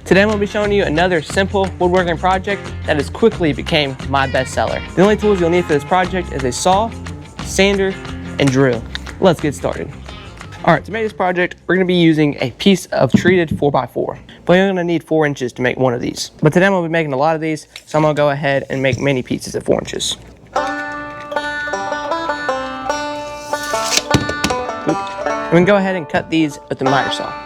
Today I'm going to be showing you another simple woodworking project that has quickly became my bestseller. The only tools you'll need for this project is a saw, sander, and drill. Let's get started. Alright, to make this project, we're going to be using a piece of treated 4x4. But you're going to need 4 inches to make one of these. But today I'm going to be making a lot of these, so I'm going to go ahead and make many pieces of 4 inches. We can go ahead and cut these with the miter saw.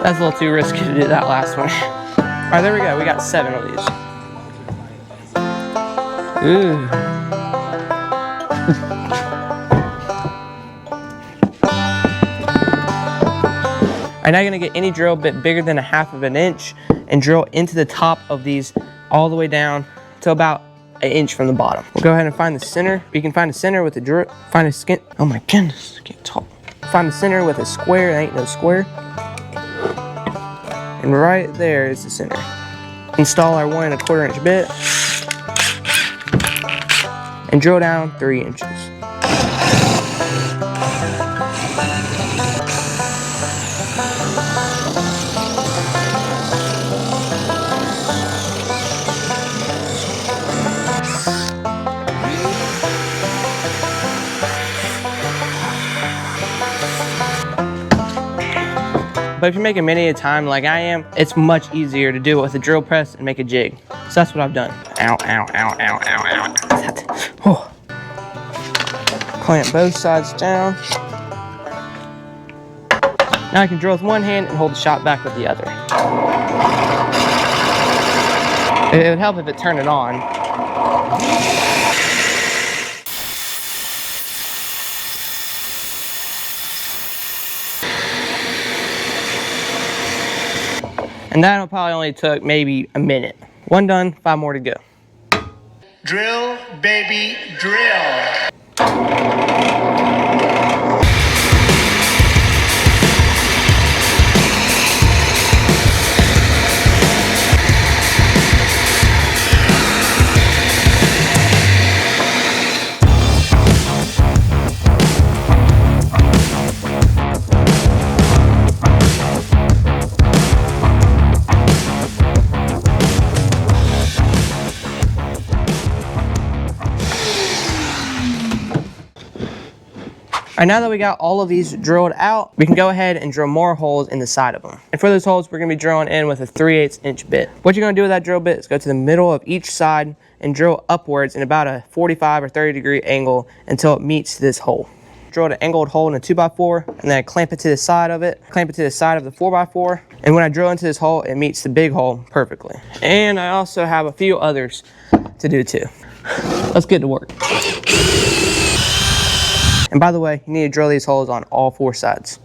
That's a little too risky to do that last one. Alright, there we go. We got 7 of these. Ooh. Alright, now you're going to get any drill bit bigger than 1/2 inch and drill into the top of these all the way down to about 1 inch from the bottom. We'll go ahead and find the center. You can find the center with the drill. Find a skin. Oh my goodness, I can't talk. Find the center with a square. There ain't no square. And right there is the center. Install our 1 1/4 inch bit and drill down 3 inches. But if you're making many at a time like I am, it's much easier to do it with a drill press and make a jig. So that's what I've done. Ow, ow, ow, ow, ow, ow. Oh. Clamp both sides down. Now I can drill with one hand and hold the shot back with the other. It would help if it turned it on. And that'll probably only took maybe a minute. 1 done, 5 more to go. Drill, baby, drill. Alright, now that we got all of these drilled out, we can go ahead and drill more holes in the side of them. And for those holes, we're going to be drilling in with a 3/8 inch bit. What you're going to do with that drill bit is go to the middle of each side and drill upwards in about a 45 or 30 degree angle until it meets this hole. Drill an angled hole in a 2x4 and then clamp it to the side of it, clamp it to the side of the 4x4. And when I drill into this hole, it meets the big hole perfectly. And I also have a few others to do too. Let's get to work. And by the way, you need to drill these holes on all 4 sides.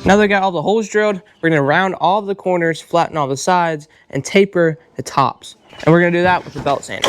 Now that we got all the holes drilled, we're going to round all of the corners, flatten all the sides, and taper the tops. And we're going to do that with the belt sander.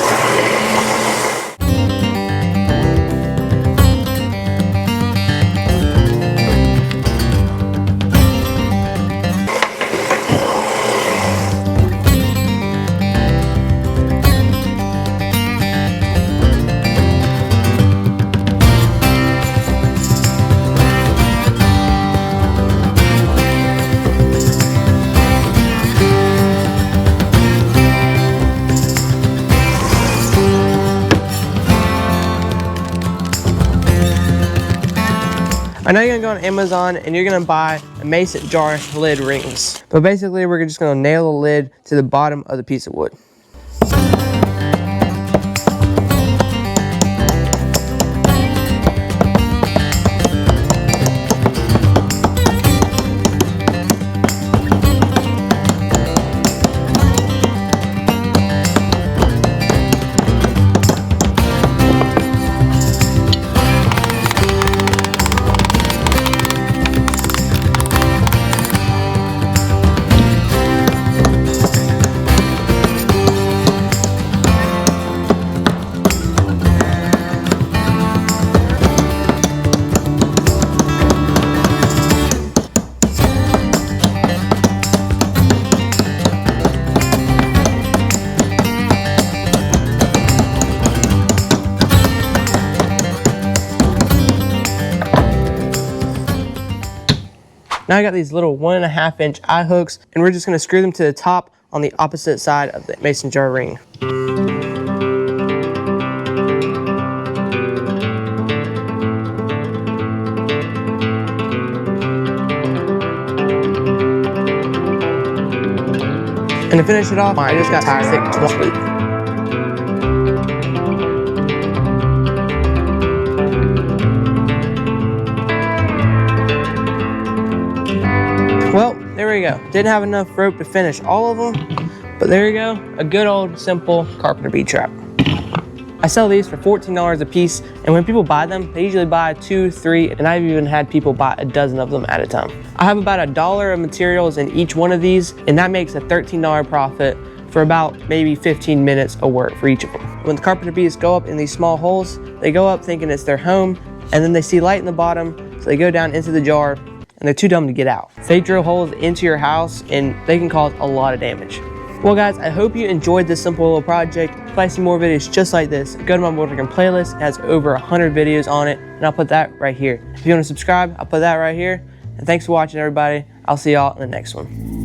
I know you're gonna go on Amazon and you're gonna buy a mason jar lid rings. But basically we're just gonna nail the lid to the bottom of the piece of wood. Now I got these little 1.5 inch eye hooks, and we're just gonna screw them to the top on the opposite side of the mason jar ring. And to finish it off, I just got a thick 12 loop. Well, there we go. Didn't have enough rope to finish all of them, but there you go. A good old simple carpenter bee trap. I sell these for $14 a piece, and when people buy them, they usually buy 2, 3, and I've even had people buy a dozen of them at a time. I have about $1 of materials in each one of these, and that makes a $13 profit for about maybe 15 minutes of work for each of them. When the carpenter bees go up in these small holes, they go up thinking it's their home, and then they see light in the bottom, so they go down into the jar, and they're too dumb to get out. They drill holes into your house, and they can cause a lot of damage. Well guys, I hope you enjoyed this simple little project. If I see more videos just like this, go to my woodworking playlist. It has over 100 videos on it, and I'll put that right here. If you want to subscribe, I'll put that right here. And thanks for watching, everybody. I'll see y'all in the next one.